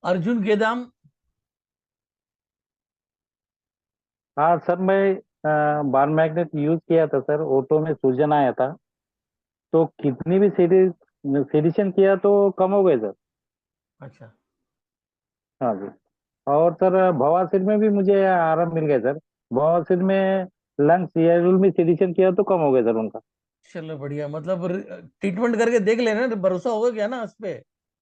अर्जुन केदाम। हाँ सर, मैं bar magnet use किया था सर, ऑटो में सूजन आया था। तो कितनी भी सेडिशन किया तो कम हो गए सर। अच्छा। हाँ जी। और सर बवासीर में भी मुझे आराम मिल गया सर। बवासीर में लंग्स एयरवेल में सेडिशन किया तो कम हो गया सर उनका। चलो बढ़िया, मतलब ट्रीटमेंट करके देख लेना, भरोसा होगा क्या ना उस पे।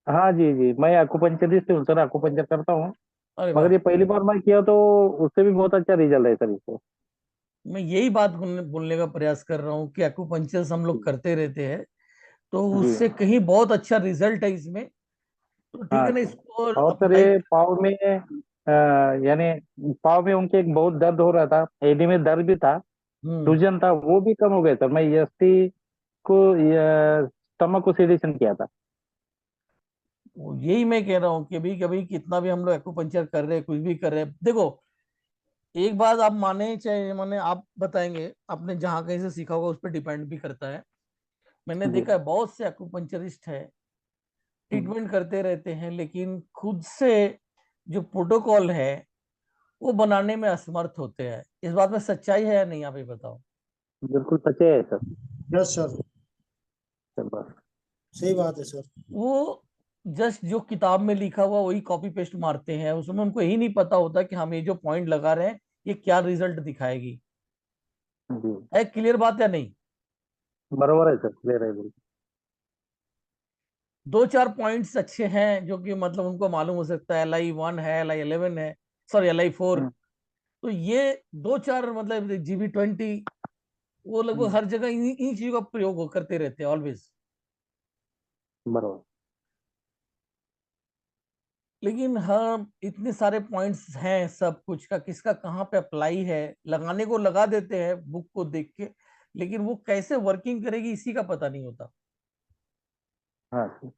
हाँ जी जी, मैं अकुपंचरिस्ट हूँ सर, अकुपंचर करता हूँ। अरे मगर वाह। ये पहली बार मैं किया तो उससे भी बहुत अच्छा रिजल्ट है सर इसको। मैं यही बात बोलने का प्रयास कर रहा हूँ कि एक्यूपंक्चर हम लोग करते रहते हैं, तो जी। उससे कहीं बहुत अच्छा रिजल्ट है इसमें। तो ठीक हाँ है ना, सर। इसको और सर अप्लाई। ये पाँव में यानी पाँव में उनके एक बहुत दर्द हो रहा था, एडी में दर्द भी था, हम्म। सूजन था, वो भी कम हो गया सर। मैं एसटी को स्टमक को सीडेशन किया था। यही मैं कह रहा हूँ कि भाई कभी कितना भी हम लोग एक्यूपंक्चर कर रहे हैं, कुछ भी कर रहे हैं, देखो एक बात आप माने चाहे माने, आप बताएंगे आपने जहाँ कहीं से सीखा होगा, उस पर डिपेंड भी करता है। मैंने जी। देखा है बहुत से एक्यूपंक्चरिस्ट है, हम्म। ट्रीटमेंट करते रहते हैं, लेकिन खुद से जो प्रोटोकॉल है वो बनाने में असमर्थ होते हैं। इस बात में सच्चाई है या नहीं, आप ये बताओ। बिल्कुल सच्चे है सर। Yes sir. सर बस। सही बात है सर। वो जस्ट जो किताब में लिखा हुआ वही कॉपी पेस्ट मारते हैं, उसमें उनको यही नहीं पता होता कि हम ये जो पॉइंट लगा रहे हैं ये क्या रिजल्ट दिखाएगी। जी। है क्लियर बात या नहीं। बरोबर है सर, क्लियर है बिल्कुल। दो चार पॉइंट्स अच्छे हैं जो कि मतलब उनको मालूम हो सकता है, LI1 है, LI11 है, सॉरी LI4। हम्म। तो ये दो चार मतलब GB20, वो लगभग हम्म। हर जगह इन चीजों का प्रयोग करते रहते हैं ऑलवेज। बरोबर। लेकिन हाँ, इतने सारे पॉइंट्स हैं, सब कुछ का किसका कहाँ पे अप्लाई है, लगाने को लगा देते हैं बुक को देख के, लेकिन वो कैसे वर्किंग करेगी इसी का पता नहीं होता। हाँ सर।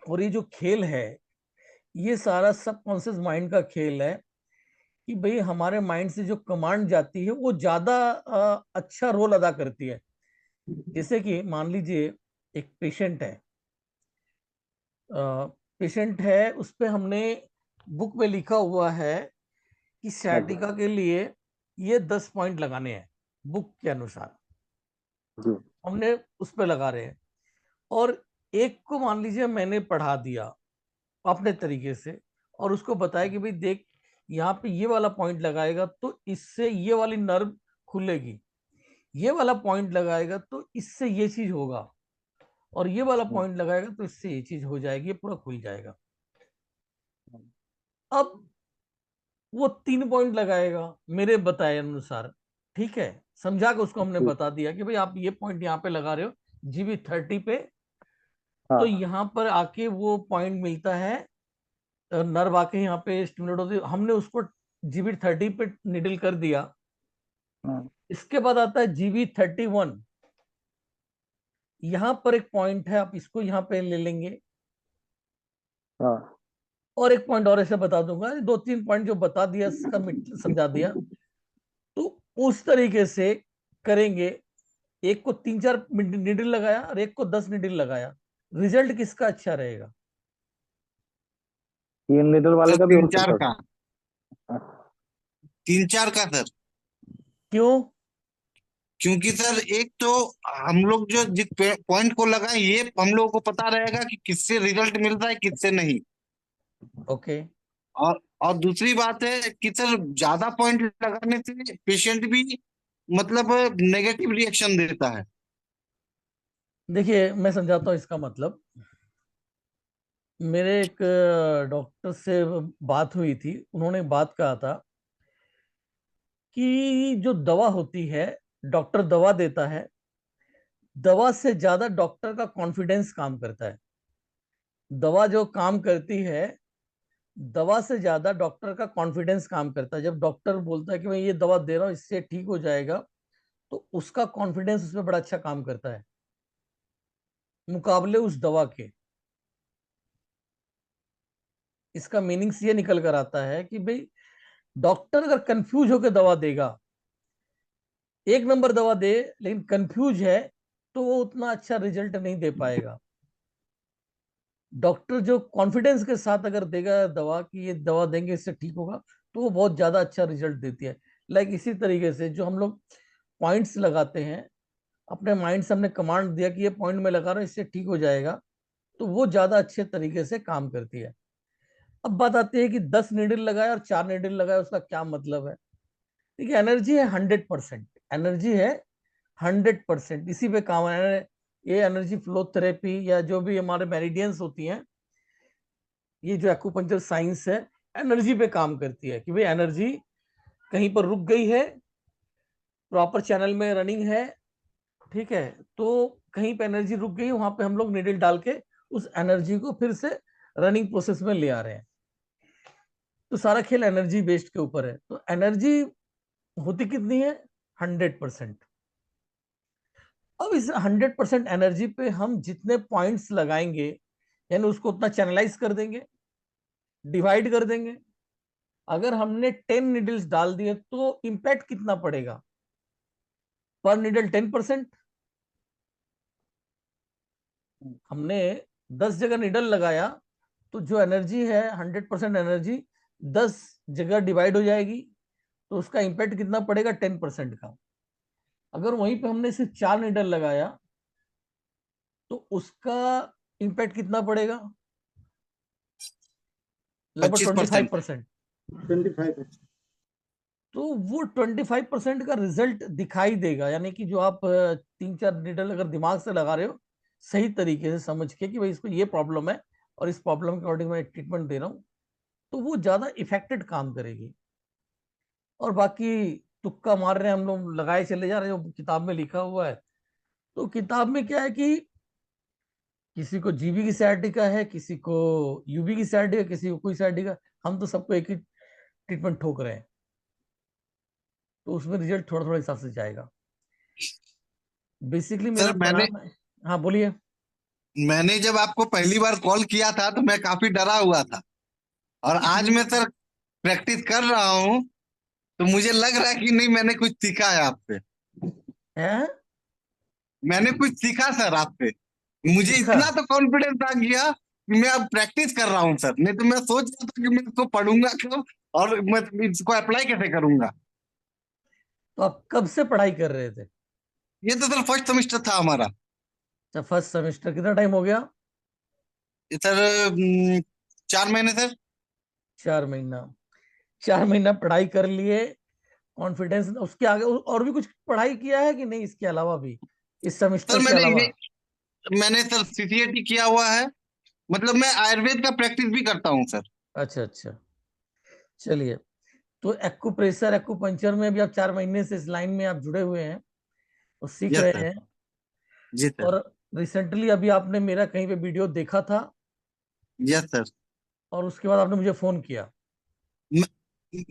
और ये जो खेल है, ये सारा सबकॉन्शियस माइंड का खेल है, कि भाई हमारे माइंड से जो कमांड जाती है वो ज्यादा अच्छा रोल अदा करती है। जैसे कि मान लीजिए एक पेशेंट है, उस पे हमने बुक में लिखा हुआ है कि हाँ जी। सciatica के लिए ये 10 पॉइंट लगाने हैं बुक के अनुसार। जी। हमने उस पे लगा रहे हैं, और एक को मान लीजिए मैंने पढ़ा दिया अपने तरीके से, और उसको बताया कि भाई देख, यहाँ पे ये वाला पॉइंट लगाएगा तो इससे ये वाली नर्व खुलेगी, ये वाला पॉइंट लगाएगा तो इससे ये चीज होगा, और ये वाला हम्म। पॉइंट लगाएगा तो इससे ये चीज हो जाएगी, ये पूरा खुल जाएगा। अब वो 3 पॉइंट लगाएगा मेरे बताए अनुसार, ठीक है, समझा के उसको हमने ठीक। बता दिया कि भाई आप ये पॉइंट यहाँ पे लगा रहे हो GB30 पे, तो हाँ। यहाँ पर आके वो पॉइंट मिलता है, नर्व आके यहाँ पे स्टिमुलेट होती है, हमने उसको GB30 पे निडल कर दिया। हाँ। इसके बाद आता है GB31, यहाँ पर एक पॉइंट है, आप इसको यहाँ पे ले लेंगे। हाँ। और एक पॉइंट और ऐसे बता दूंगा, दो तीन पॉइंट जो बता दिया इसका समझा दिया, तो उस तरीके से करेंगे। एक को 3 4 निडल लगाया और एक को 10 निडल लगाया, रिजल्ट किसका अच्छा रहेगा। 3 लीटर वाले सर का भी तीन हो चार सकता का, है। 3 4 का सर। क्यों। क्योंकि सर एक तो हम लोग जो जिस पॉइंट को लगाए ये हम लोगों को पता रहेगा कि किससे रिजल्ट मिल रहा है किससे नहीं। ओके। और दूसरी बात है कि सर ज्यादा पॉइंट लगाने से पेशेंट भी मतलब नेगेटिव रिएक्शन देता है। देखिए मैं समझाता हूँ इसका मतलब। मेरे एक डॉक्टर से बात हुई थी, उन्होंने बात कहा था कि जो दवा होती है, डॉक्टर दवा देता है, दवा से ज्यादा डॉक्टर का कॉन्फिडेंस काम करता है। दवा जो काम करती है, दवा से ज्यादा डॉक्टर का कॉन्फिडेंस काम करता है। जब डॉक्टर बोलता है कि मैं ये दवा दे रहा हूँ इससे ठीक हो जाएगा, तो उसका कॉन्फिडेंस उसमें बड़ा अच्छा काम करता है मुकाबले उस दवा के। इसका मीनिंग्स ये निकल कर आता है कि भाई डॉक्टर अगर कंफ्यूज होकर दवा देगा, एक नंबर दवा दे, लेकिन कंफ्यूज है, तो वो उतना अच्छा रिजल्ट नहीं दे पाएगा। डॉक्टर जो कॉन्फिडेंस के साथ अगर देगा दवा कि ये दवा देंगे इससे ठीक होगा, तो वो बहुत ज्यादा अच्छा रिजल्ट देती है। लाइक इसी तरीके से जो हम लोग पॉइंट्स लगाते हैं, अपने माइंड से हमने कमांड दिया कि ये पॉइंट में लगा रहा हूं इससे ठीक हो जाएगा, तो वो ज्यादा अच्छे तरीके से काम करती है। अब बात आती है कि 10 नीडल लगाए और 4 नीडल लगाए, उसका क्या मतलब है। देखिए, एनर्जी है 100%, एनर्जी है 100%, इसी पे काम है। ये एनर्जी फ्लो थेरेपी या जो भी हमारे मेरिडियंस होती हैं, ये जो एक्यूपंक्चर साइंस है, एनर्जी पे काम करती है कि भाई एनर्जी कहीं पर रुक गई है, प्रॉपर चैनल में रनिंग है, ठीक है, तो कहीं पे एनर्जी रुक गई, वहां पे हम लोग नीडल डाल के उस एनर्जी को फिर से रनिंग प्रोसेस में ले आ रहे हैं। तो सारा खेल एनर्जी बेस्ड के ऊपर है। तो एनर्जी होती कितनी है? 100%। अब इस 100% एनर्जी पे हम जितने पॉइंट्स लगाएंगे, यानी उसको उतना चैनलाइज कर देंगे, डिवाइड कर देंगे। अगर हमने 10 नीडल्स डाल दिए तो इंपैक्ट कितना पड़ेगा? पर नीडल 10%। हमने 10 जगह नीडल लगाया, तो जो एनर्जी है 100% एनर्जी 10 जगह डिवाइड हो जाएगी, तो उसका इंपैक्ट कितना पड़ेगा? 10% का। अगर वहीं पे हमने सिर्फ 4 नीडल लगाया, तो उसका इंपैक्ट कितना पड़ेगा? लगभग 25%। 25%। 25%। तो वो 25% का रिजल्ट दिखाई देगा, यानी कि जो आप 3-4 नीडल अगर दिमाग से लगा रहे हो, सही तरीके से समझ के कि भाई इसको ये प्रॉब्लम है और इस प्रॉब्लम के अकॉर्डिंग मैं ट्रीटमेंट दे रहा हूँ, तो वो ज्यादा इफेक्टेड काम करेगी। और बाकी तुक्का मार रहे हैं हम लोग, लगाए चले जा रहे हैं जो किताब में लिखा हुआ है। तो किताब में क्या है कि किसी को जीबी की sciatica है, किसी को यूबी की sciatica, किसी को कोई sciatica, हम तो सबको एक ही ट्रीटमेंट ठोक रहे हैं, तो उसमें रिजल्ट थोड़ा थोड़ा हिसाब से जाएगा। बेसिकली मेरा सर पढ़ाना। हाँ, बोलिए। मैंने जब आपको पहली बार कॉल किया था तो मैं काफी डरा हुआ था, और आज मैं सर प्रैक्टिस कर रहा हूँ, तो मुझे लग रहा है कि नहीं, मैंने कुछ सीखा है आपसे। है मैंने कुछ सीखा सर आपसे। मुझे सीखा। इतना तो कॉन्फिडेंस आ गया कि मैं अब प्रैक्टिस कर रहा हूँ सर, नहीं तो मैं सोच रहा था कि मैं इसको पढ़ूंगा कब और मैं इसको अप्लाई कैसे करूंगा। तो आप कब से पढ़ाई कर रहे थे? ये तो सर फर्स्ट सेमेस्टर था हमारा। अच्छा, फर्स्ट सेमेस्टर। कितना टाइम हो गया? ये सर 4 महीने सर। 4 महीना। 4 महीना पढ़ाई कर लिए, कॉन्फिडेंस। उसके आगे और भी कुछ पढ़ाई किया है कि नहीं, इसके अलावा भी, इस सर सेमेस्टर के मैंने अलावा? मैंने सर सीसीएटी किया हुआ है, मतलब मैं आयुर्वेद का प्रैक्टिस भी करता हूँ सर। अच्छा अच्छा, चलिए। तो एक्यूप्रेशर एक्यूपंक्चर में भी आप 4 महीने से इस लाइन में आप जुड़े हुए हैं और सीख यस रहे सर। हैं। जी सर। और रिसेंटली अभी आपने मेरा कहीं पे वीडियो देखा था, यस सर। और उसके बाद आपने मुझे फोन किया।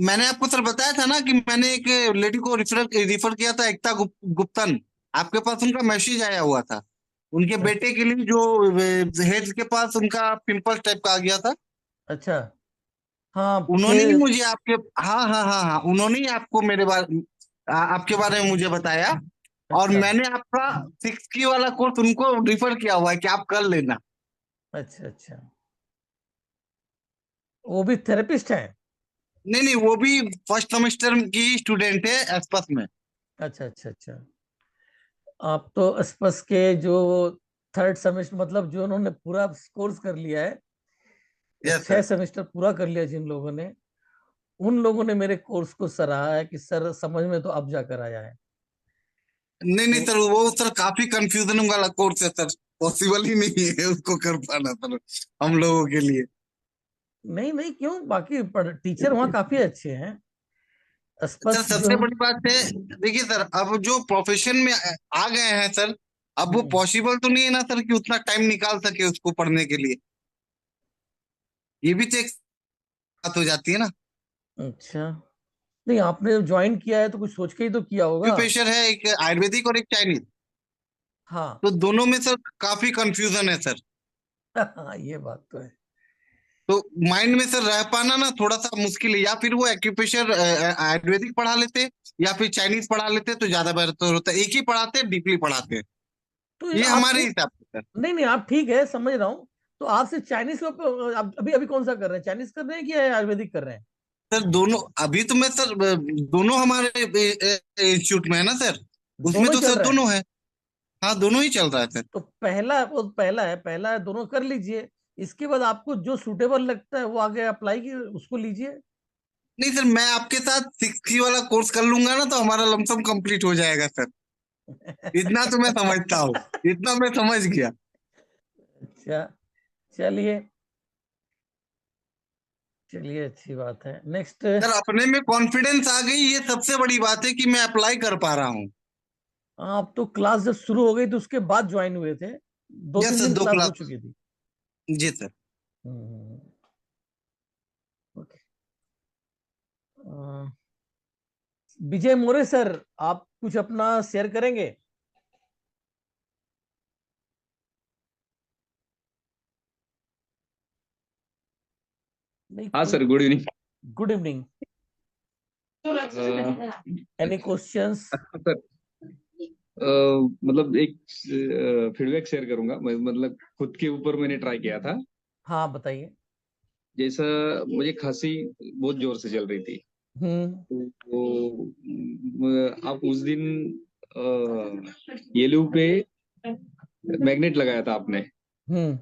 मैंने आपको सर बताया था ना कि मैंने एक लेडी को रिफर किया था, एकता गुप्तन। आपके पास उनका मैसेज आया हुआ था, उनके बेटे के लिए जो हेड के पास उनका पिंपल टाइप का आ गया था। अच्छा। हाँ, उन्होंने ही फिर। मुझे आपके, हाँ हाँ हाँ हाँ, उन्होंने ही आपको मेरे बारे, आपके बारे में मुझे बताया। और अच्छा मैंने आपका 6 की वाला कोर्स उनको रिफर किया हुआ है कि आप कर लेना। अच्छा अच्छा, वो भी थेरेपिस्ट है? नहीं नहीं, वो भी फर्स्ट सेमेस्टर की स्टूडेंट है एसपस में। अच्छा अच्छा अच्छा। आप तो स्पस के जो थर्ड सेमेस्टर, मतलब जो उन्होंने पूरा कोर्स कर लिया है, यस 6 सेमेस्टर पूरा कर लिया जिन लोगों ने, उन लोगों ने मेरे कोर्स को सराहा है कि सर समझ में तो अब जाकर आया है। नहीं नहीं तो सर, वो सर काफी कंफ्यूजन वाला कोर्स है सर, पॉसिबल ही नहीं है उसको कर पाना सर हम लोगों के लिए। नहीं नहीं, क्यों, बाकी टीचर वहाँ काफी अच्छे हैं। सर स्पष्ट जो सबसे हम। बड़ी बात है, देखिए सर, अब जो प्रोफेशन में आ गए हैं सर, अब वो हम्म, पॉसिबल तो नहीं है ना सर कि उतना टाइम निकाल सके उसको पढ़ने के लिए। ये भी तो एक बात हो जाती है ना। अच्छा। नहीं, आपने ज्वाइन किया है तो कुछ सोच के ही तो किया होगा। प्रोफेसर है, एक आयुर्वेदिक और एक चाइनीज, हाँ। तो दोनों में सर काफी कंफ्यूजन है सर। हाँ, ये बात तो है। तो माइंड में सर रह पाना ना थोड़ा सा मुश्किल है, या फिर वो एक्यूप्रेशर आयुर्वेदिक पढ़ा लेते, या फिर चाइनीज पढ़ा लेते तो ज्यादा बेहतर होता। एक ही पढ़ाते, डीपली पढ़ाते। तो ये आप हमारे एक। हिसाब से सर। नहीं नहीं, आप ठीक है, समझ रहा हूँ। तो आप सिर्फ चाइनीज को अभी अभी कौन सा कर रहे हैं, चाइनीज कर रहे हैं कि आयुर्वेदिक कर रहे हैं? सर दोनों अभी तो मैं सर दोनों हमारे इंस्टीट्यूट में है ना सर। उसमें दोनों तो चल सर रहा है? दोनों है। हाँ दोनों ही चल रहा है सर। तो पहला, वो पहला है, दोनों कर लीजिए। इसके बाद आपको जो सूटेबल लगता है वो आगे अप्लाई की उसको लीजिए। नहीं सर, मैं आपके साथ 6 वाला कोर्स कर लूंगा ना तो हमारा लमसम कंप्लीट हो जाएगा सर। इतना तो मैं समझता हूँ। इतना मैं समझ गया। अच्छा, चलिए चलिए, अच्छी बात है। नेक्स्ट। सर अपने में कॉन्फिडेंस आ गई, ये सबसे बड़ी बात है कि मैं अप्लाई कर पा रहा हूँ। आप तो क्लास जब शुरू हो गई तो उसके बाद ज्वाइन हुए थे, दो यस तीन सर, दिन दो क्लास हो क्लास। चुकी थी। जी सर। हम्म, ओके। विजय मोरे सर, आप कुछ अपना शेयर करेंगे? नहीं हाँ कोई। Sir, good evening. Good evening. Any questions? Sir, मतलब एक फीडबैक शेयर करूंगा मैं, मतलब खुद के ऊपर मैंने ट्राई किया था। हाँ बताइए। जैसा मुझे खांसी बहुत जोर से चल रही थी, हम्म। तो आप उस दिन येलू पे मैग्नेट लगाया था आपने, हम्म।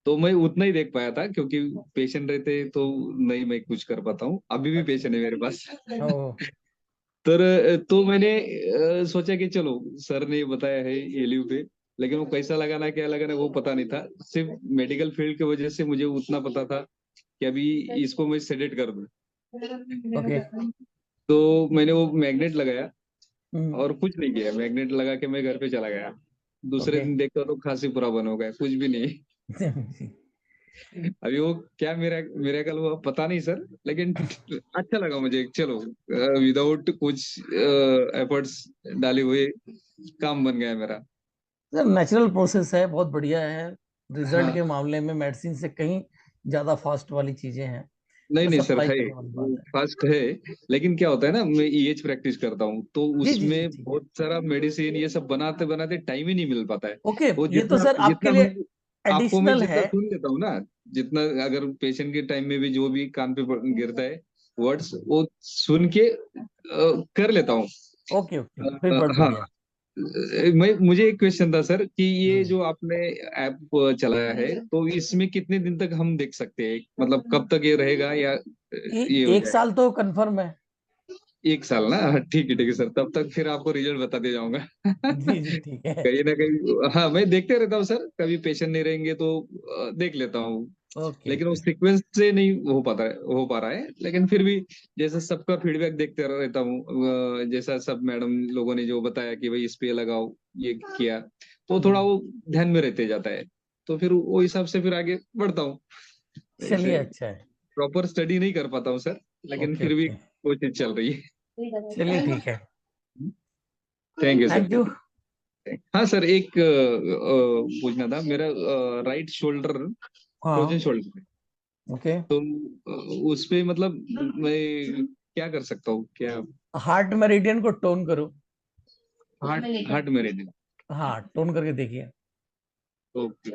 तो मैं उतना ही देख पाया था क्योंकि पेशेंट रहते तो नहीं मैं कुछ कर पाता हूँ, अभी भी पेशेंट है मेरे पास। ओ। तो मैंने सोचा कि चलो सर ने बताया है ये लीव पे, लेकिन वो कैसा लगाना क्या लगाना वो पता नहीं था। सिर्फ मेडिकल फील्ड की वजह से मुझे उतना पता था कि अभी इसको मैं सेडेट कर दूं। ओके। तो मैंने वो मैग्नेट लगाया हम्म। और कुछ नहीं किया, मैग्नेट लगा के मैं घर पे चला गया। दूसरे ओके। दिन देखता तो खांसी पूरा बंद हो गया, कुछ भी नहीं। अभी वो क्या मेरा मेरा कल हुआ पता नहीं सर, लेकिन अच्छा लगा मुझे। चलो विदाउट कुछ एफर्ट्स डाले हुए काम बन गया मेरा। सर नेचुरल प्रोसेस है, बहुत बढ़िया है। रिजल्ट हाँ, के मामले में मेडिसिन से कहीं ज्यादा फास्ट वाली चीजें हैं। नहीं नहीं बस सर अप्लाई है, करने वाली बात है। फास्ट है। लेकिन क्या होता है ना, मैं ईएच प्रैक्टिस करता हूँ तो जी जी जी, उसमें ठीक है। बहुत सारा मेडिसिन ये सब बनाते बनाते टाइम ही नहीं मिल पाता है। ओके, वो ये तो जितना सर आपके जितना लिए मैं आपको मैं एडिशनल जितना है। सुन लेता हूँ ना, जितना अगर पेशेंट के टाइम में भी जो भी कान पे गिरता है वर्ड्स, वो सुन के कर लेता हूँ। ओके ओके, फिर बहुत हाँ। बढ़िया। मैं मुझे एक क्वेश्चन था सर कि ये हम्म। जो आपने ऐप चलाया है तो इसमें कितने दिन तक हम देख सकते हैं, मतलब कब तक ये रहेगा या ये हो एक जाएगा? साल तो कंफर्म है। 1 साल ना? हाँ, ठीक है सर, तब तक फिर आपको रिजल्ट बताते जाऊंगा। जी जी, ठीक है। कहीं ना कहीं हाँ, मैं देखते रहता हूँ सर, कभी पेशेंट नहीं रहेंगे तो देख लेता हूँ। ओके लेकिन वो ओके। सीक्वेंस से नहीं हो पा रहा है, लेकिन फिर भी जैसे सबका फीडबैक देखते रहता हूँ। जैसा सब मैडम लोगों ने जो बताया कि भाई इस पे लगाओ, ये किया, तो थोड़ा हम्म। वो ध्यान में रहते जाता है। तो फिर वो हिसाब से फिर आगे बढ़ता हूँ। चलिए, ऐसे अच्छा है। प्रॉपर स्टडी नहीं कर पाता हूँ सर, लेकिन ओके फिर भी ओके, कोशिश चल रही चलिए ठीक है। है। Thank you thank sir. You. हाँ सर, एक पूछना था, मेरा राइट शोल्डर फ्रोजन हाँ। शोल्डर है, ओके। तो उस पे मतलब मैं क्या कर सकता हूँ क्या? हार्ट मेरिडियन को टोन करो। Heart heart meridian. हाँ, टोन करके देखिए। ओके,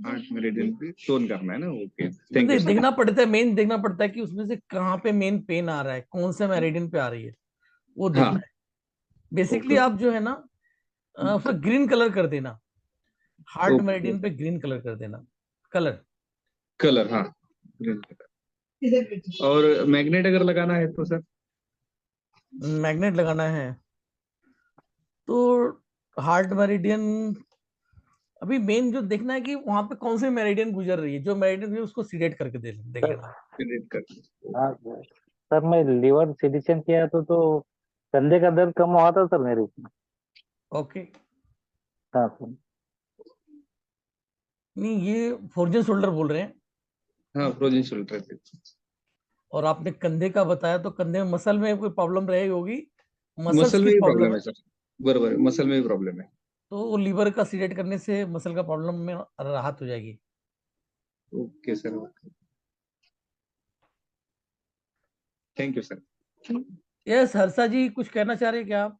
हार्ट मेरिडियन पे टोन करना है ना? ओके, तो थैंक यू सर। देखना पड़ता है, मेन देखना पड़ता है कि उसमें से कहाँ पे मेन पेन आ रहा है, कौन से मेरिडियन पे आ रही है, वो देखना हाँ, है। Basically okay. आप जो है ना, उसका ग्रीन कलर कर देना। हार्ट ओके, मेरिडियन पे ग्रीन कलर कर देना, कलर। कलर, हाँ, green color। और मैग्नेट अगर लगाना है तो सर? मैग्नेट लगाना है तो हार्ट मेरिडियन, अभी मेन जो देखना है कि वहां पे कौन सी मेरिडियन गुजर रही है, जो मेरिडियन है उसको सीडेट करके देख सर, लेना। Green color। हाँ सर, मैं लिवर सिलिशन किया तो कंधे का दर्द कम हुआ था सर मेरे उसमें। ओके। हाँ सर। नहीं, ये फोर्जन शोल्डर बोल रहे हैं। हाँ, फ्रोजन शोल्डर पे। और आपने कंधे का बताया तो कंधे में मसल में कोई प्रॉब्लम रही होगी। मसल्स मसल की में भी प्रॉब्लम प्रॉब्लम है है सर, बराबर है, मसल में भी प्रॉब्लम है। तो वो लीवर का सीडेट करने से मसल का प्रॉब्लम में राहत हो जाएगी। Okay sir, okay, thank you sir. Yes, Harsha ji कुछ कहना चाह रहे हैं क्या आप?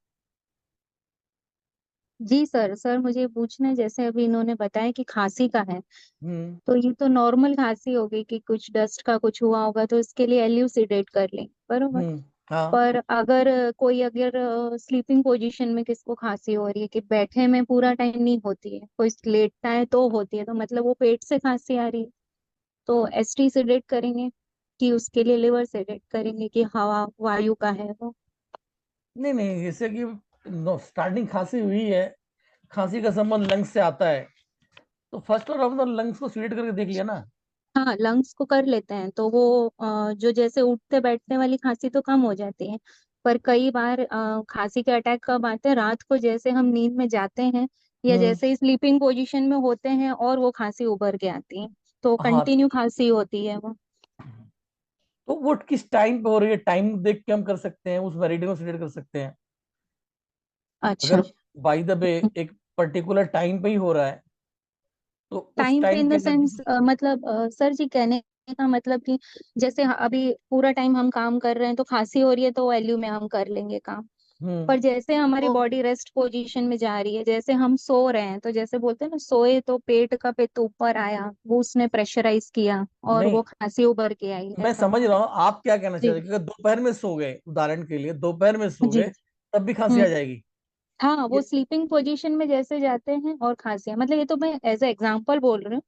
जी सर, सर मुझे पूछना है, जैसे अभी इन्होंने बताया कि खांसी का है, हम्म। तो ये तो नॉर्मल खांसी होगी कि कुछ डस्ट का कुछ हुआ होगा, तो इसके लिए एल्यूसिडेट कर लें, बरोबर। हाँ। पर अगर अगर स्लीपिंग पोजीशन में किसको खांसी हो रही है, कि बैठे में पूरा टाइम नहीं होती है, कोई लेटता है तो होती है, तो मतलब वो पेट से खांसी आ रही है, तो एसटी सेडेट करेंगे कि उसके लिए लिवर सेडेट करेंगे, कि हवा वायु का है वो। नहीं नहीं, जैसे कि स्टार्टिंग खांसी हुई है, खांसी का संबंध लंग्स से आता है, तो फर्स्ट और हम तो लंग्स को सीट करके देख लिया ना। हाँ, लंग्स को कर लेते हैं तो वो जो जैसे उठते बैठने वाली खांसी तो कम हो जाती है, पर कई बार खांसी के अटैक कब आते हैं, रात को जैसे हम नींद में जाते हैं या हम्म। जैसे ही स्लीपिंग पोजीशन में होते हैं और वो खांसी उभर के आती है, तो हाँ, कंटिन्यू खांसी होती है वो। तो वो किस टाइम पे हो रही है, टाइम देख के हम कर सकते हैं, उस वैलिडिटी को सिलेक्ट कर सकते हैं। अच्छा। अगर बाय द वे एक पर्टिकुलर टाइम पे ही हो रहा है, तो उस टाइम पे टाइम इन के द अंदर सेंस मतलब सर जी कहने का मतलब कि जैसे अभी पूरा टाइम हम काम कर रहे हैं तो खांसी हो रही है तो वैल्यू में हम कर लेंगे काम, हम्म। पर जैसे हमारी तो बॉडी रेस्ट पोजीशन में जा रही है, जैसे हम सो रहे हैं, तो जैसे बोलते हैं ना, सोए तो पेट का पित्त ऊपर आया, वो उसने प्रेशराइज किया और नहीं, वो खांसी उभर के आई, मैं ऐसा। समझ रहा हूँ आप क्या कहना चाह जी। रहे हैं, कि अगर दोपहर में सो गए, उदाहरण के लिए दोपहर में सो जी। गए, तब भी खांसी आ हम्म। जाएगी। हाँ, वो ये स्लीपिंग पोजीशन में जैसे जाते हैं और खांसी, मतलब ये तो मैं एज ए एग्जांपल बोल रही हूँ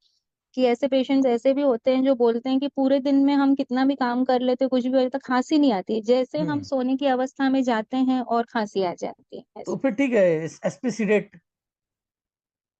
कि ऐसे पेशेंट्स ऐसे भी होते हैं जो बोलते हैं कि पूरे दिन में हम कितना भी काम कर लेते, कुछ भी हो जाता, खांसी नहीं आती, जैसे हम हम्म। सोने की अवस्था में जाते हैं और खांसी आ जाती है, तो ऐसे। फिर ठीक है, एसपी सीडेट,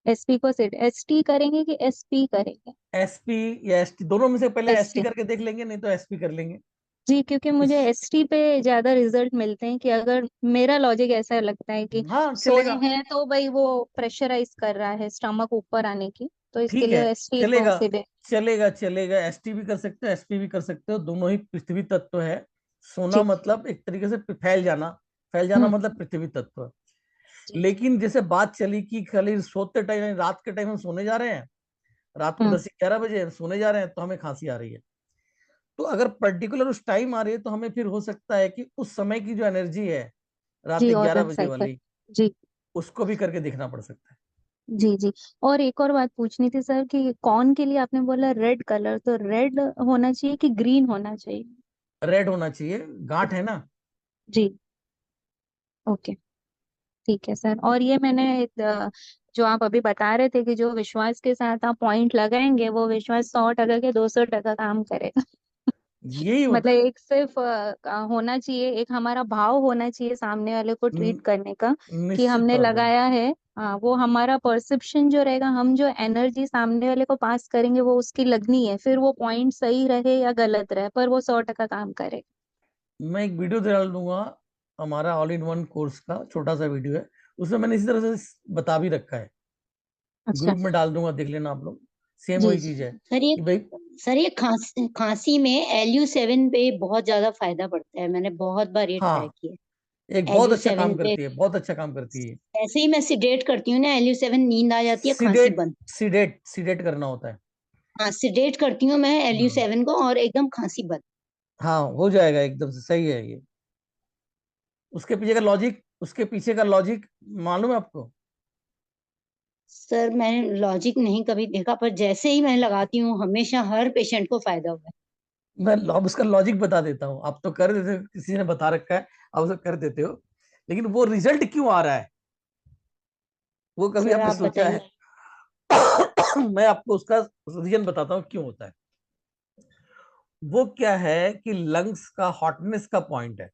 एसपी को सिट एसटी करेंगे कि एसपी करेंगे? एसपी या एसटी, दोनों में से पहले एसटी एसटी। करके देख लेंगे, नहीं तो एसपी कर लेंगे। जी, क्योंकि इस मुझे एसटी पे ज्यादा रिजल्ट मिलते हैं, कि अगर मेरा लॉजिक ऐसा लगता है कि हाँ, सोए चलेगा। हैं तो भाई वो प्रेशराइज कर रहा है स्टमक ऊपर आने की, तो इसके ठीक है, लिए एसटी को चलेगा। सिट। चलेगा चलेगा, एसटी भी कर सकते हो, एसपी भी कर सकते हो, दोनों ही पृथ्वी तत्व है। सोना जी। मतलब एक तरीके से फैल जाना, फैल जाना हम्म। मतलब पृथ्वी तत्व है। जी। लेकिन जैसे बात चली कि खाली सोते टाइम, रात के टाइम हम सोने जा रहे हैं, रात को हम्म। 10-11 बजे हम सोने जा रहे हैं, तो हमें खांसी आ रही है। तो अगर पर्टिकुलर उस टाइम आ रही है, तो हमें फिर हो सकता है कि उस समय की जो एनर्जी है, रात जी, और 11 बजे साइकिल। वाली, जी। उसको भी करके देखना पड़ सकता जी। जी। और एक और बात पूछनी थी सर, कि कौन के लिए आपने बोला रेड कलर, तो रेड होना चाहिए कि ग्रीन होना चाहिए? है। रेड होना चाहिए, गांठ है ना। जी। ओके। ठीक है सर, और ये मैंने जो आप अभी बता रहे थे कि जो विश्वास के साथ आप पॉइंट लगाएंगे, वो विश्वास 100% के 200% काम करेगा। यही होता मतलब है। एक सिर्फ होना चाहिए, एक हमारा भाव होना चाहिए सामने वाले को ट्रीट करने का, कि निश्चित हमने तौर पे। लगाया है। वो हमारा परसेप्शन जो रहेगा, हम जो एनर्जी सामने वाले को पास करेंगे वो उसकी लगनी है, फिर वो पॉइंट सही रहे या गलत रहे, पर वो 100% काम करे। मैं एक वीडियो डाल दूंगा, हमारा ऑल इन वन कोर्स का छोटा सा वीडियो है, उसमें मैंने इसी तरह से बता भी रखा है। अच्छा। ग्रुप में डाल दूंगा, देख लेना आप लोग। सेम जी। वही चीज है सर ये कि भाई। सर ये खांसी में LU7 पे बहुत ज्यादा फायदा पड़ता है, मैंने बहुत बार ये ट्राई हाँ, किया एक है। बहुत एलयू अच्छा सेवन काम पे करती है, बहुत अच्छा काम करती है। ऐसे ही मैं सिडेट करती हूँ ना, LU7 नींद आ जाती है, खांसी सीडेट, बंद। सीडेट करना होता है। हाँ, सिडेट करती हूँ मैं एलयू हाँ। सेवन को और एकदम खांसी बंद। हाँ, हो जाएगा, एकदम से सही है ये। उसके पीछे का लॉजिक मालूम है आपको? सर मैंने लॉजिक नहीं कभी देखा, पर जैसे ही मैं लगाती हूँ हमेशा हर पेशेंट को फायदा हुआ है। मैं अब उसका लॉजिक बता देता हूँ, आप तो कर देते हो, किसी ने बता रखा है, आप उसे कर देते हो, लेकिन वो रिजल्ट क्यों आ रहा है, वो कभी सर आपने आप सोचा है? बताइए। मैं आपको उसका रीजन बताता हूँ क्यों होता है। वो क्या है कि लंग्स का हॉटनेस का पॉइंट है।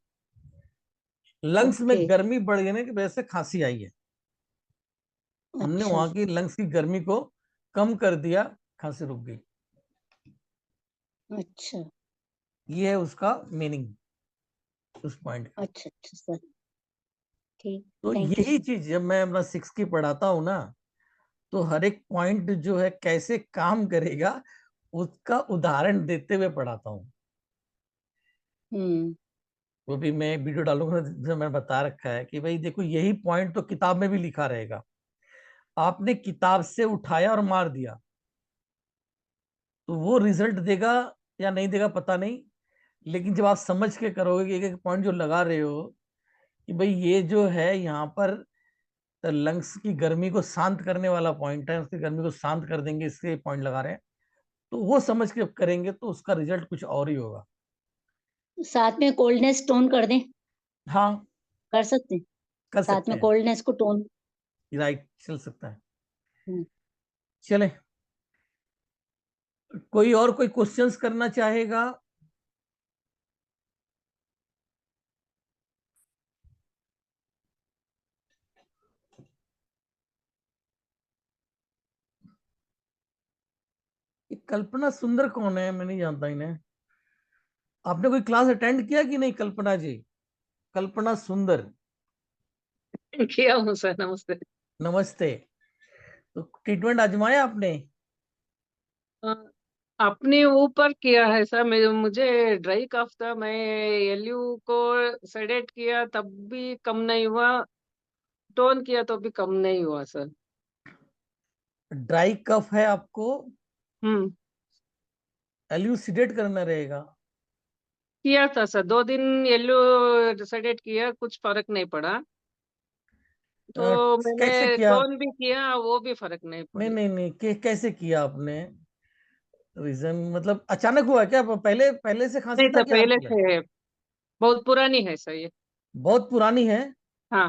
लंग्स में ओके। गर्मी बढ़ जाने की वजह से खांसी आई है। हमने अच्छा। वहां की लंग्स की गर्मी को कम कर दिया, खांसी रुक गई। अच्छा। ये है उसका मीनिंग, उस पॉइंट का। अच्छा। अच्छा सर। ठीक। तो थैंक यू यही सर। चीज जब मैं अपना 6 की पढ़ाता हूँ ना, तो हर एक पॉइंट जो है कैसे काम करेगा, उसका उदाहरण देते हुए पढ़ाता हूँ। हम्म। वो भी मैं वीडियो डालूंगा, जिसमें मैंने बता रखा है कि भाई देखो, यही पॉइंट तो किताब में भी लिखा रहेगा, आपने किताब से उठाया और मार दिया, तो वो रिजल्ट देगा या नहीं देगा पता नहीं। लेकिन जब आप समझ के करोगे कि एक एक पॉइंट जो लगा रहे हो, कि भाई ये जो है यहाँ पर तो लंग्स की गर्मी को शांत करने वाला पॉइंट है, उसकी गर्मी को शांत कर देंगे, इसके पॉइंट लगा रहे हैं। तो वो समझ के करेंगे तो उसका रिजल्ट कुछ और ही होगा। साथ में कोल्डनेस टोन कर दें, हाँ, कर सकते हैं, कर साथ सकते में हैं, कोल्डनेस को टोन। राइट, चल सकता है। हम्म। चले, कोई और कोई क्वेश्चंस करना चाहेगा? ये कल्पना सुंदर कौन है? मैं नहीं जानता इन्हें। आपने कोई क्लास अटेंड किया कि नहीं कल्पना जी? कल्पना सुंदर, किया हूँ सर, नमस्ते। नमस्ते। तो ट्रीटमेंट आजमाया आपने? अ, अपने ऊपर किया है सर। मुझे ड्राई कफ था, मैं एलयू को सेडेट किया तब भी कम नहीं हुआ, टोन किया तो भी कम नहीं हुआ सर। ड्राई कफ है आपको, हम्म। एल्यूसिडेट करना रहेगा। किया था सर, 2 दिन एलयू सेडेट किया, कुछ फर्क नहीं पड़ा। तो कैसे मैंने किया? टोन भी किया, वो भी फर्क नहीं नहीं पड़ी। नहीं नहीं, कैसे किया आपने? रीजन मतलब अचानक हुआ क्या? पहले पहले से खांसी नहीं था सर, क्या पहले आपके? से है, बहुत पुरानी है सर ये। बहुत पुरानी है? हाँ।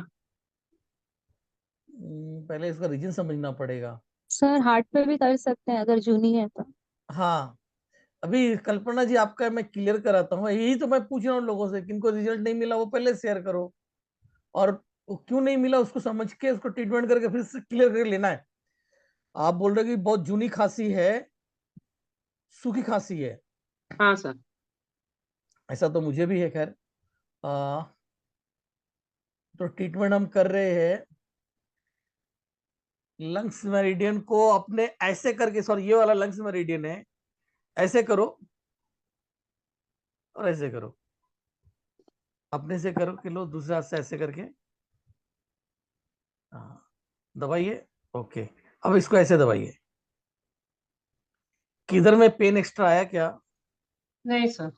पहले इसका रीजन समझना पड़ेगा। सर हार्ट पे भी कर सकते हैं अगर जूनी है तो। हाँ, अभी कल्पना जी आपका मैं क्लियर कराता हूँ, यही तो मैं पूछ रहा हूँ लोगों से, किनको रिजल्ट नहीं मिला वो पहले शेयर करो, और वो क्यों नहीं मिला उसको समझ के उसको ट्रीटमेंट करके फिर से क्लियर करके लेना है। आप बोल रहे कि बहुत जूनी खांसी है, सूखी खांसी है। हाँ सर। ऐसा तो मुझे भी है, खैर। तो ट्रीटमेंट हम कर रहे हैं, लंग्स मेरिडियन को अपने ऐसे करके, सॉरी ये वाला लंग्स मेरिडियन है, ऐसे करो और ऐसे करो, अपने से करो कि लो, दूसरे हाथ से ऐसे करके, हाँ, दबाइए। ओके, अब इसको ऐसे दबाइए। किधर में पेन एक्स्ट्रा आया क्या? नहीं सर,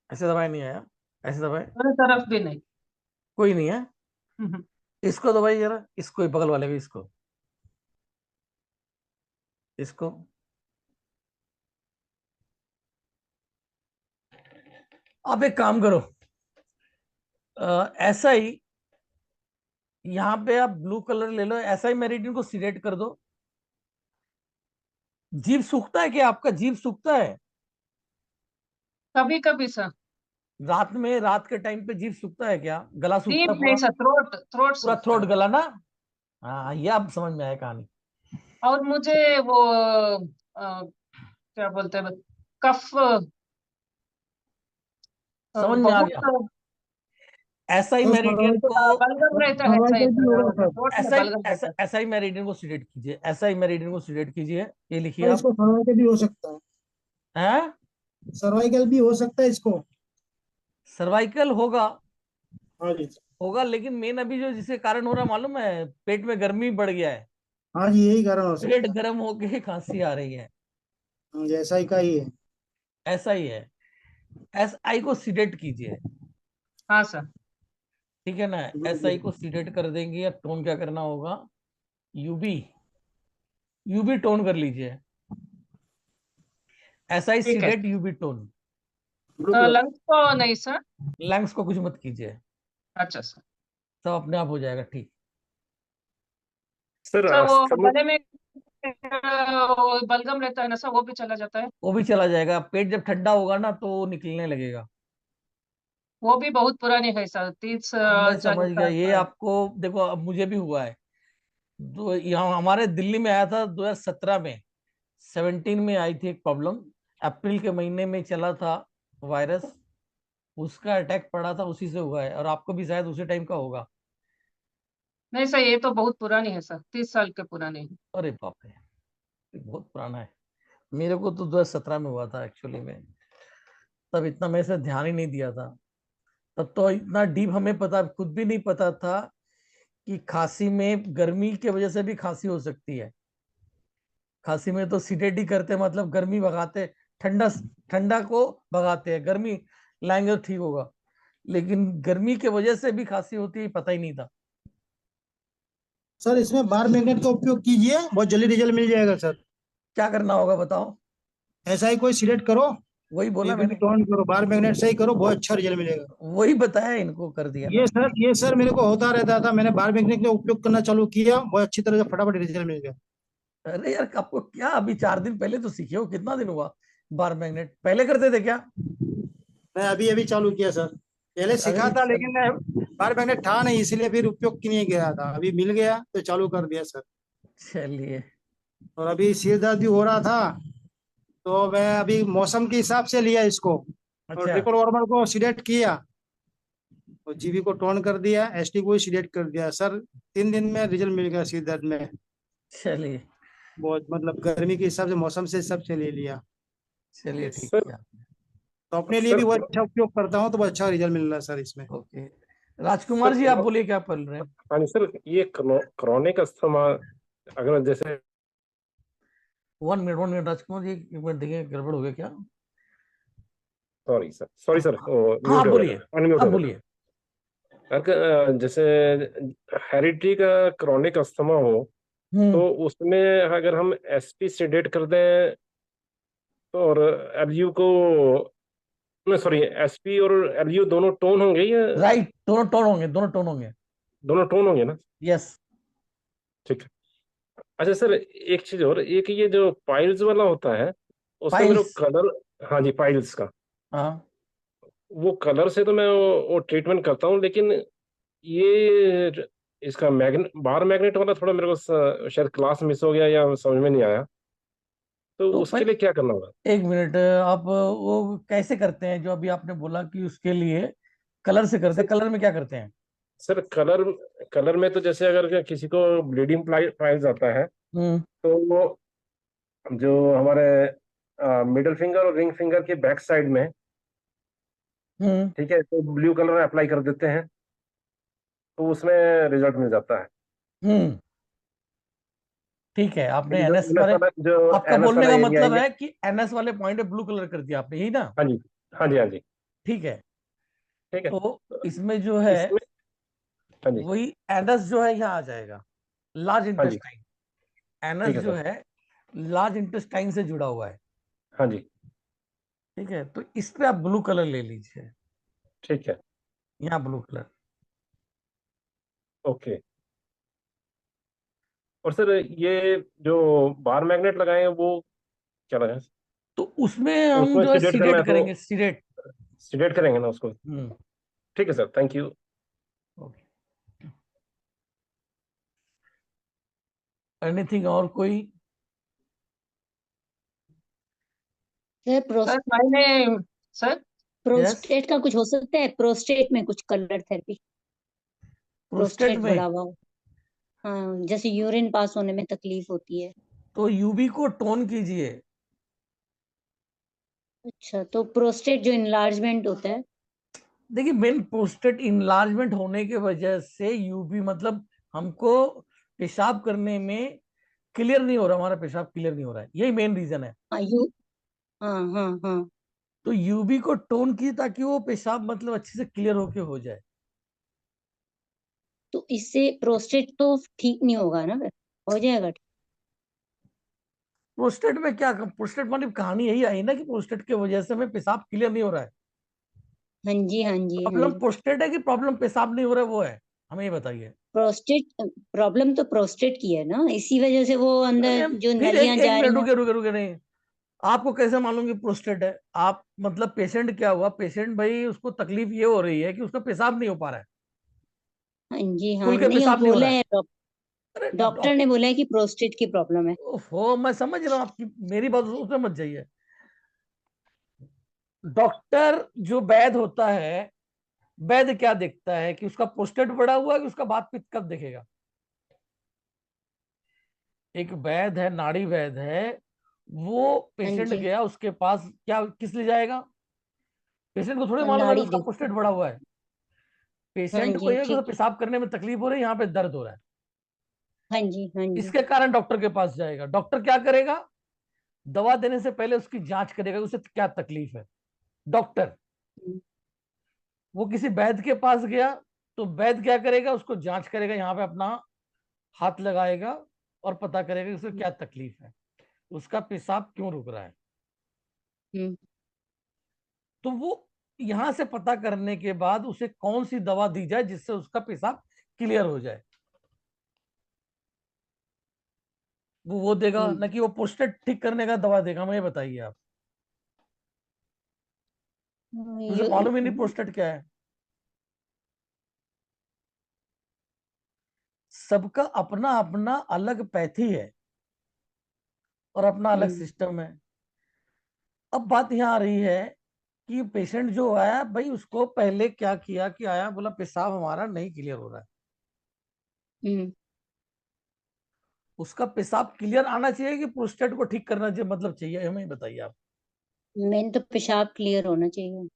ऐसे दबाए नहीं आया? ऐसे दबाए? मेरे तरफ भी नहीं। कोई नहीं है? हम्म। इसको दबाइए जरा, इसको, बगल वाले भी, इसको। आप एक काम करो, ऐसा ही यहाँ पे आप ब्लू कलर ले लो, ऐसा ही मेरिडियन को सिलेक्ट कर दो। जीभ सूखता है क्या आपका? जीभ सूखता है? कभी कभी सर। रात में, रात के टाइम पे जीभ सूखता है क्या? गला सूखता डीप है नहीं पूरा? सर, थ्रोट थ्रोट पूरा सूखता थ्रोट है। गला ना? हाँ, ये आप समझ में आया कहानी। और मुझे वो क्या बोलते हैं, कफ समझ में आ गया। बहुत ऐसा ही तो मेरिडियन सर्वाइकल को, बलगम रहता है सर्वाइकल शायद, भी होगा सर। थ्रोट में ऐसा ही, बलगम रहता है। ऐसा ही मेरिडियन को सिलेक्ट कीजिए, ऐसा ही मेरिडियन को सिलेक्ट कीजिए, ये लिखिए सर आप। इसको सर्वाइकल भी हो सकता है, हैं? सर्वाइकल भी हो सकता है इसको। सर्वाइकल होगा, हाँ जी। होगा, लेकिन मेन अभी जो जिसके कारण हो रहा है मालूम है, पेट में गर्मी बढ़ गया है, हाँ जी, यही कारण हो पेट सकता है। गर्म होके खांसी आ रही है। हाँ जी, ऐसा ही का ही है। ऐसा ही है। एस आई को सिलेक्ट कीजिए, हाँ सर। ठीक है ना? एस आई को सिलेक्ट कर देंगे, या टोन क्या करना होगा, यूबी, यूबी टोन कर लीजिए, एस आई ठीक है। सिलेक्ट यूबी टोन। Blue colour. लंग्स को नहीं सर। लंग्स को कुछ मत कीजिए, अच्छा सर। सब अपने आप हो जाएगा ठीक। सर सर वो समझ गले में वो बलगम रहता है ना सर, वो भी चला जाता है। वो भी चला जाएगा, पेट जब ठंडा होगा ना तो वो निकलने लगेगा। वो भी बहुत पुरानी है सर, 30 अब मैं 40 समझ गया, साल ये का है। आपको देखो, अब मुझे भी हुआ है। दो यहाँ हमारे दिल्ली में आया था 2017 में, 17 में आई थी एक प्रॉब्लम, अप्रैल के महीने में चला था वायरस, उसका अटैक पड़ा था, उसी से हुआ है, और आपको भी शायद उसी टाइम का होगा। नहीं सर, ये तो बहुत पुरानी है सर, 30 साल के पुरानी है। अरे बाप रे, ये बहुत पुराना है। मेरे को तो 2017 में हुआ था एक्चुअली में, तब इतना मेरे से ध्यान ही नहीं दिया था। तब तो इतना डीप हमें पता, खुद भी नहीं पता था कि खांसी में गर्मी की वजह से भी खांसी हो सकती है। खांसी में तो सीटेडी करते मतलब गर्मी भगाते, ठंडा, ठंडा को भगाते हैं, गर्मी लाएंगे तो ठीक होगा, लेकिन गर्मी की वजह से भी खांसी होती है पता ही नहीं था। सर इसमें बार मैग्नेट का उपयोग कीजिए, बहुत जल्दी रिजल्ट मिल जाएगा सर। क्या करना होगा बताओ? ऐसा ही कोई सिलेक्ट करो, वही बोला यूवी मैंने, टर्न करो, बार मैग्नेट सही करो, बहुत अच्छा रिजल्ट मिलेगा। वही बताया, इनको कर दिया ना। ये सर मेरे को होता रहता था, मैंने बार मैग्नेट का उपयोग करना चालू किया, बहुत अच्छी तरह से फटाफट रिजल्ट मिल गया। अरे यार, आपको क्या, अभी 4 दिन पहले तो सीखे हो, कितना दिन हुआ बार मैग्नेट? पहले करते थे क्या? मैं अभी अभी चालू किया सर, पहले सीखा अरे था लेकिन मैं बार मैग्नेट था नहीं, इसलिए फिर उपयोग की नहीं गया था, अभी मिल गया तो चालू कर दिया सर। चलिए। और अभी सिर दर्द भी हो रहा था, तो मैं अभी मौसम के हिसाब से लिया इसको, और अच्छा, ट्रिपल वार्मर को सिलेक्ट किया, और जीबी को टोन कर दिया, एसटी को ही सिलेक्ट कर दिया सर। 3 दिन में रिजल्ट मिल गया सिर दर्द में। चलिए। बहुत मतलब गर्मी के हिसाब से, मौसम से हिसाब से ले लिया। चलिए, ठीक सर है। तो अपने लिए सर भी वो अच्छा उपयोग करता हूँ, तो वो अच्छा रिजल्ट मिल रहा है सर इसमें। ओके, राजकुमार सर जी, आप बोलिए, क्या बोल रहे हैं? हाँ जी सर, ये क्रॉनिक अस्थमा अगर जैसे 1 minute, 1 minute Rajkumar ji, 1 minute देखिए, गड़बड़ हो गया क्या? सॉरी सर, हाँ, म्यूट हो गया बोलिए, था, अनम्यूट अब हो गया था। बोलिए। जैसे हेरिडिटी का क्रॉनिक अस्थमा हो, हम्म तो उसमें अगर हम एसपी सेडेट कर दें तो, और एलयू को, सॉरी, एसपी और एलयू दोनों टोन होंगे या राइट, दोनों टोन होंगे, दोनों टोन होंगे। दोनों टोन होंगे ना? यस। ठीक है। अच्छा सर, एक चीज और, एक ये जो पाइल्स वाला होता है, उसका मेरे को फाइल्स। कलर, हाँ जी, पाइल्स का, हाँ, वो कलर से तो मैं वो ट्रीटमेंट करता हूँ, लेकिन ये इसका बार मैग्नेट वाला थोड़ा मेरे को शायद क्लास मिस हो गया या समझ में नहीं आया, तो तो उसके लिए क्या करना होगा? 1 मिनट, आप वो कैसे करते हैं जो अभी आपने बोला कि उसके लिए कलर से करते सर हैं? कलर में क्या करते हैं? सर कलर कलर में तो जैसे अगर किसी को ब्लीडिंग पाइल्स आता है, हम्म तो वो जो हमारे मिडिल फिंगर और रिंग फिंगर के बैक साइड में, हम्म ठीक है, तो ब्लू कलर अप्लाई कर देते हैं, तो उसमें रिजल्ट मिल जाता है। हम्म ठीक है, आपने ठीक है, जो एनएस एनएस वाले, वाला जो आपका एनएस बोलने वाला का एरिया मतलब है, है कि एनएस वाले पॉइंट पे ब्लू कलर कर दिया आपने, यही ना? हाँ जी, हाँ जी, हाँ जी, ठीक है। ठीक है। तो तो इसमें जो है, इसमें, हाँ जी, वही एनएस जो है यहाँ आ जाएगा, लार्ज हाँ जी, इंटेस्टाइन। एनएस ठीक है जो सर, है लार्ज इंटेस्टाइन से जुड़ा हुआ है। हाँ जी, ठीक है, तो इस पे आप ब्लू कलर ले लीजिए, ठीक है, यहाँ ब्लू कलर। ओके। और सर ये जो बार मैग्नेट लगाए हैं वो क्या लगाए? तो उसमें हम उसमें जो है सीडेट करना सीडेट है तो करेंगे, सीडेट। सीडेट करेंगे ना उसको? हम्म ठीक है sir, thank you. Okay. Anything और कोई? सर सर मैंने सर यस। प्रोस्टेट का कुछ हो सकता है, प्रोस्टेट में कुछ कलर थेरेपी, प्रोस्टेट प्रोस्टेट में बढ़ा हुआ हो। हाँ, जैसे यूरिन पास होने में तकलीफ होती है। तो यूवी को टोन कीजिए। अच्छा, तो प्रोस्टेट जो इनलार्जमेंट होता है। देखिए, मेन प्रोस्टेट इनलार्जमेंट होने के वजह से यूवी, मतलब हमको पेशाब करने में क्लियर नहीं हो रहा, हमारा पेशाब क्लियर नहीं हो रहा है, यही मेन रीजन है। हाँ हाँ हाँ हाँ। तो यूवी को टोन कीजिए ताकि वो पेशाब मतलब अच्छे से क्लियर होके हो जाए। तो इससे प्रोस्टेट तो ठीक नहीं होगा ना फिर? हो जाएगा ठीक? प्रोस्टेट में क्या, प्रोस्टेट मतलब कहानी यही आई ना कि प्रोस्टेट की वजह से हमें पेशाब क्लियर नहीं हो रहा है। हाँ जी हाँ जी हाँ प्रॉब्लम जी। प्रोस्टेट है कि प्रॉब्लम पेशाब नहीं हो रहा है, वो है? हमें ये बताइए। प्रोस्टेट प्रॉब्लम तो प्रोस्टेट की है ना, इसी वजह से वो अंदर जो फिर एक नलियां एक जा मिनट, रही हैं। रुके रुके रुके नहीं। आपको कैसे मालूम कि प्रोस्टेट है? आप मतलब पेशेंट क्या हुआ, पेशेंट भाई उसको तकलीफ ये हो रही है कि उसका पेशाब नहीं हो पा रहा है, हाँ जी हाँ, खुल के नहीं, अब पेशाब नहीं हो बोला रहा है। है अरे डॉक्टर ने बोला है कि प्रोस्टेट की प्रॉब्लम है। हो, मैं समझ रहा हूँ आपकी, मेरी बात उसमें मत जाइए। डॉक्टर जो वैद होता है, वैद क्या देखता है कि उसका प्रोस्टेट बढ़ा हुआ है कि उसका बात पित्त कब देखेगा? एक वैद है, नाड़ी वैद है, वो हाँ पेशेंट जी। गया उसके पास, क्या किस लिए जाएगा? पेशेंट को थोड़ी मालूम है कि नाड़ी उसका देखते प्रोस्टेट हैं। बढ़ा हुआ है। हाँ पेशेंट को जी ये कि उसे ठीक है। पेशाब करने में तकलीफ हो रही है, यहाँ पे दर्द हो रहा है, हाँ जी हाँ जी। इसके कारण डॉक्टर के पास जाएगा। डॉक्टर क्या करेगा? दवा देने से पहले उसकी जांच करेगा, उसे क्या तकलीफ है। डॉक्टर, वो किसी वैद्य के पास गया, तो वैद्य क्या करेगा? उसको जांच करेगा, यहाँ पे अपना हाथ लगाएगा और पता करेगा कि उसे क्या तकलीफ है, उसका पेशाब क्यों रुक रहा है। हम्म तो वो यहां से पता करने के बाद उसे कौन सी दवा दी जाए जिससे उसका पेशाब क्लियर हो जाए, वो देगा, हम्म न कि वो प्रोस्टेट ठीक करने का दवा देगा। मुझे बताइए आप, उसे मालूम ही नहीं प्रोस्टेट क्या है। सबका अपना अपना अलग पैथी है और अपना अलग हम्म सिस्टम है। अब बात यहाँ आ रही है कि पेशेंट जो आया भाई, उसको पहले क्या किया कि आया बोला पेशाब हमारा नहीं क्लियर हो रहा है। हम्म उसका पेशाब क्लियर आना चाहिए कि प्रोस्टेट को ठीक करना चाहिए, मतलब चाहिए, हमें बताइए आप। मेन तो पेशाब क्लियर होना चाहिए।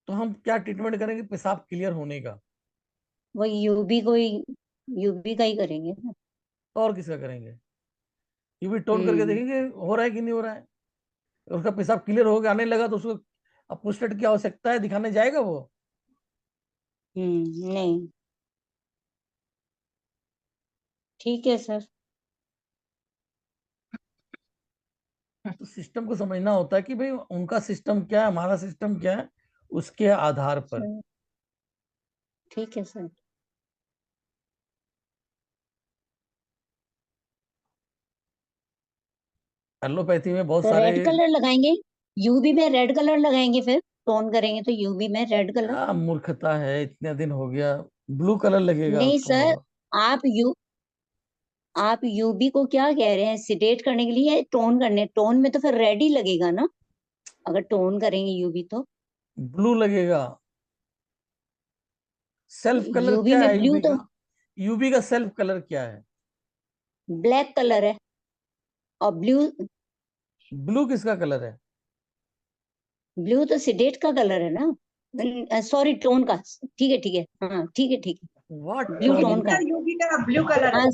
तो हम क्या ट्रीटमेंट करेंगे पेशाब क्लियर होने का? वो यूबी का ही करेंगे ना। और किसका करेंगे? यूवी टोन करके हम्म देखेंगे हो रहा है कि नहीं हो रहा है। उसका पेशाब क्लियर होकर आने लगा तो उसको अब प्रोस्टेट की आवश्यकता है, दिखाने जाएगा वो? नहीं, ठीक है सर। तो सिस्टम को समझना होता है कि भाई उनका सिस्टम क्या है, हमारा सिस्टम क्या है, उसके आधार पर। सर, ठीक है सर। एलोपैथी में बहुत तो सारे। रेड कलर लगाएंगे, यूबी में रेड कलर लगाएंगे, फिर टोन करेंगे तो यूबी में रेड कलर। क्या मूर्खता है, इतने दिन हो गया। ब्लू कलर लगेगा नहीं उसको सर, होगा। आप यूबी को क्या कह रहे हैं, सिडेट करने के लिए या टोन करने? टोन में तो फिर रेड ही लगेगा ना, अगर टोन करेंगे यूबी तो। ब्लू लगेगा। सेल्फ कलर यूबी क्या में है ब्लू यूबी तो का? यूबी का सेल्फ कलर क्या है? ब्लैक कलर है, और ब्लू किसका कलर है? ब्लू तो सिडेट का कलर है ना, सॉरी टोन का। ठीक है, हाँ ठीक है, ठीक व्हाट है, ब्लू टोन? टोन का। यूवी का ब्लू कलर हाँ है।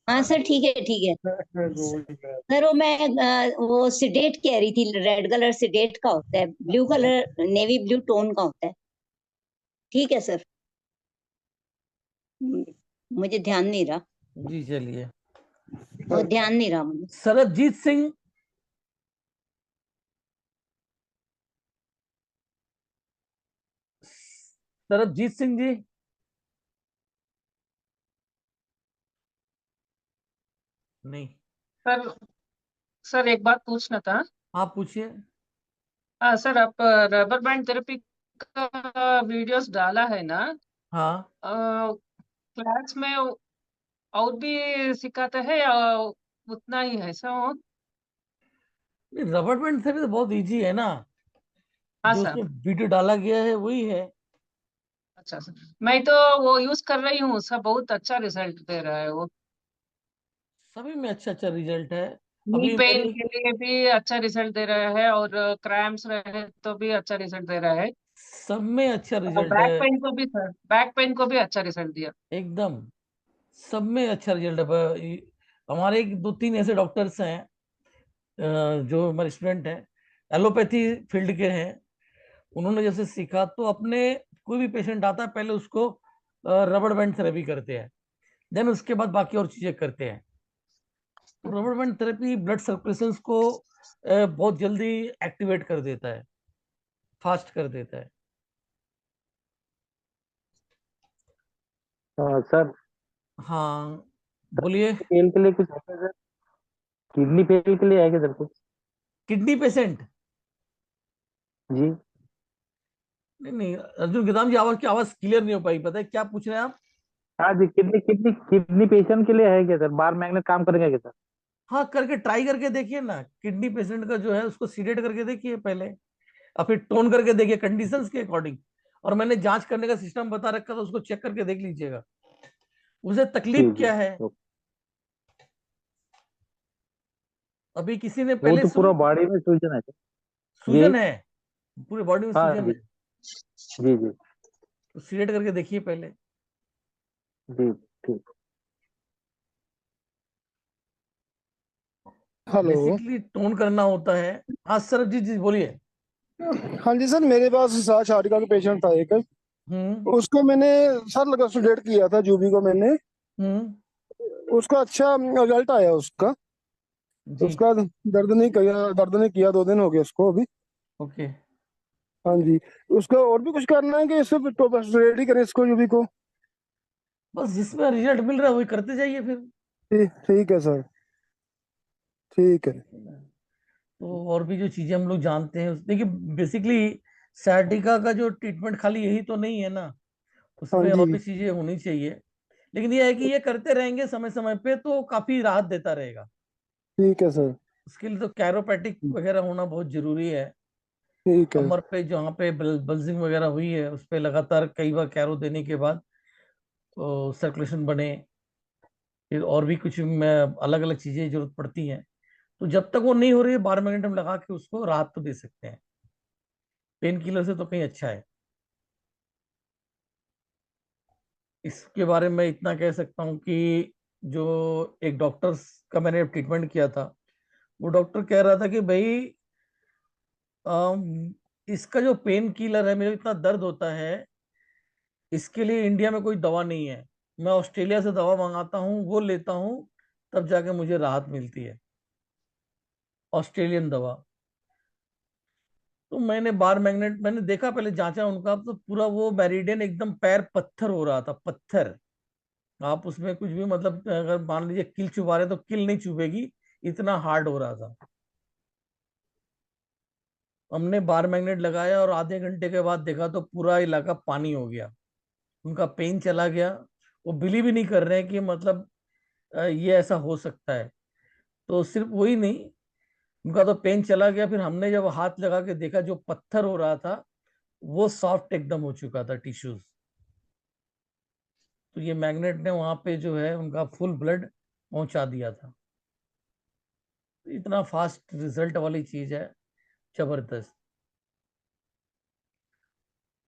हाँ सर, ठीक है सर। वो मैं वो सिडेट कह रही थी, रेड कलर सिडेट का होता है, blue colour navy blue tone का होता है। ठीक है सर। मुझे ध्यान नहीं रहा, जी चलिए। वो ध्यान नहीं रहा मुझे। सरबजीत सिंह। सरबजीत सिंह जी। नहीं। सर सर एक बात पूछना था। आप पूछिए। हाँ सर, आप रबर बैंड थेरेपी का वीडियोस डाला है ना? हाँ। क्लास में और भी सिखाते हैं या उतना ही है सर? रबर बैंड थेरेपी तो बहुत इजी है ना, हाँ जो सर। उसमें वीडियो डाला गया है वही है। अच्छा सर, मैं तो वो यूज कर रही हूँ सर, बहुत अच्छा रिजल्ट दे रहा है वो। सभी में अच्छा अच्छा रिजल्ट है। नी अभी पेन मेरे के लिए भी अच्छा रिजल्ट दे रहा है, और क्रैम्प्स रहे तो भी अच्छा रिजल्ट दे रहा है। सब में अच्छा और रिजल्ट बैक है। पेन को भी सर, बैक पेन को भी अच्छा रिजल्ट दिया। एकदम सब में अच्छा रिजल्ट है। हमारे एक दो तीन ऐसे डॉक्टर्स हैं जो हमारे स्टूडेंट हैं, एलोपैथी फील्ड के हैं। उन्होंने जैसे सीखा तो अपने कोई भी पेशेंट आता है पहले उसको रबड़ बैंड थेरेपी करते हैं, देन उसके बाद बाकी और चीजें करते हैं। तो रबड़ बैंड थेरेपी ब्लड सर्कुलेशन को बहुत जल्दी एक्टिवेट कर देता है, फास्ट कर देता है। सर, हाँ बोलिए। फेल के लिए कुछ है क्या सर? किडनी फेल के लिए है क्या सर कुछ? Kidney patient? जी। नहीं नहीं अर्जुन गिदाम जी, आवाज की आवाज क्लियर नहीं हो पाई, पता है क्या पूछ रहे हैं आप? हाँ जी, किडनी किडनी किडनी पेशेंट के लिए है क्या सर? बार मैग्नेट काम करेगा क्या सर? हाँ करके ट्राई करके देखिए ना, किडनी पेशेंट का जो है उसको सीडेट करके देखिए पहले, और फिर टोन करके देखिए कंडीशंस के अकॉर्डिंग। और मैंने जांच करने का सिस्टम बता रखा था, उसको चेक करके देख लीजिएगा उसे जी तकलीफ जी। क्या है। अभी किसी ने वो पहले तो पूरा बॉडी में सूजन है सर। जी। सूजन है, पूरे बॉडी में हाँ सूजन जी। है, जी जी। तो सीडेट करके देखिए पहले। जी ठीक। हेलो। बेसिकली टोन करना होता है। हाँ सर, जी जी बोलिए। हाँ जी सर, मेरे पास सात शारिका का पेशेंट था एक। हम्म उसको मैंने सर लगा सुडेट किया था, जूबी को मैंने। हम्म उसका अच्छा रिजल्ट आया उसका। जी। उसका दर्द नहीं किया 2 दिन हो गए उसको अभी। ओके। हाँ जी। उसका और भी कुछ करना है कि इससे तो बस रेडी करें इसको यूवी को? बस जिसमें रिजल्ट मिल रहा है वही करते जाइए फिर। ठीक ठीक है सर, ठीक है। तो और भी जो चीजें हम लोग जानते हैं देखिए, बेसिकली sciatica का जो ट्रीटमेंट खाली यही तो नहीं है ना, हाँ उसमें और जी। भी चीजें होनी चाहिए। लेकिन ये है कि ये करते रहेंगे समय समय पे तो काफी राहत देता रहेगा। ठीक है सर। उसके लिए तो कैरोपैटिक वगैरह होना बहुत जरूरी है। ठीक है। कमर पे जहाँ पे बल्जिंग वगैरह हुई है उस पे लगातार कई बार कैरो देने के बाद तो सर्कुलेशन बने। फिर और भी कुछ में अलग अलग चीजें जरूरत पड़ती हैं। तो जब तक वो नहीं हो रही है 12 मिनट हम लगा के उसको राहत तो दे सकते हैं। पेन किलर से तो कहीं अच्छा है। इसके बारे में इतना कह सकता हूँ कि जो एक डॉक्टर का मैंने ट्रीटमेंट किया था, वो डॉक्टर कह रहा था कि भाई इसका जो पेन किलर है, मेरे इतना दर्द होता है, इसके लिए इंडिया में कोई दवा नहीं है। मैं ऑस्ट्रेलिया से दवा मंगाता हूँ, वो लेता हूँ, तब जाके मुझे राहत मिलती है, ऑस्ट्रेलियन दवा। तो मैंने बार मैग्नेट मैंने देखा, पहले जांचा उनका, तो पूरा वो मेरिडियन एकदम पैर पत्थर हो रहा था, पत्थर। आप उसमें कुछ भी मतलब अगर मान लीजिए किल चुबा रहे तो किल नहीं चुभेगी, इतना हार्ड हो रहा था। हमने बार मैग्नेट लगाया और आधे घंटे के बाद देखा तो पूरा इलाका पानी हो गया, उनका पेन चला गया। वो बिलीव ही नहीं कर रहे हैं कि मतलब ये ऐसा हो सकता है। तो सिर्फ वही नहीं, उनका तो पेन चला गया, फिर हमने जब हाथ लगा के देखा जो पत्थर हो रहा था वो सॉफ्ट एकदम हो चुका था, टिश्यूज। तो ये मैग्नेट ने वहां पे जो है उनका फुल ब्लड पहुंचा दिया था। इतना फास्ट रिजल्ट वाली चीज है, जबरदस्त।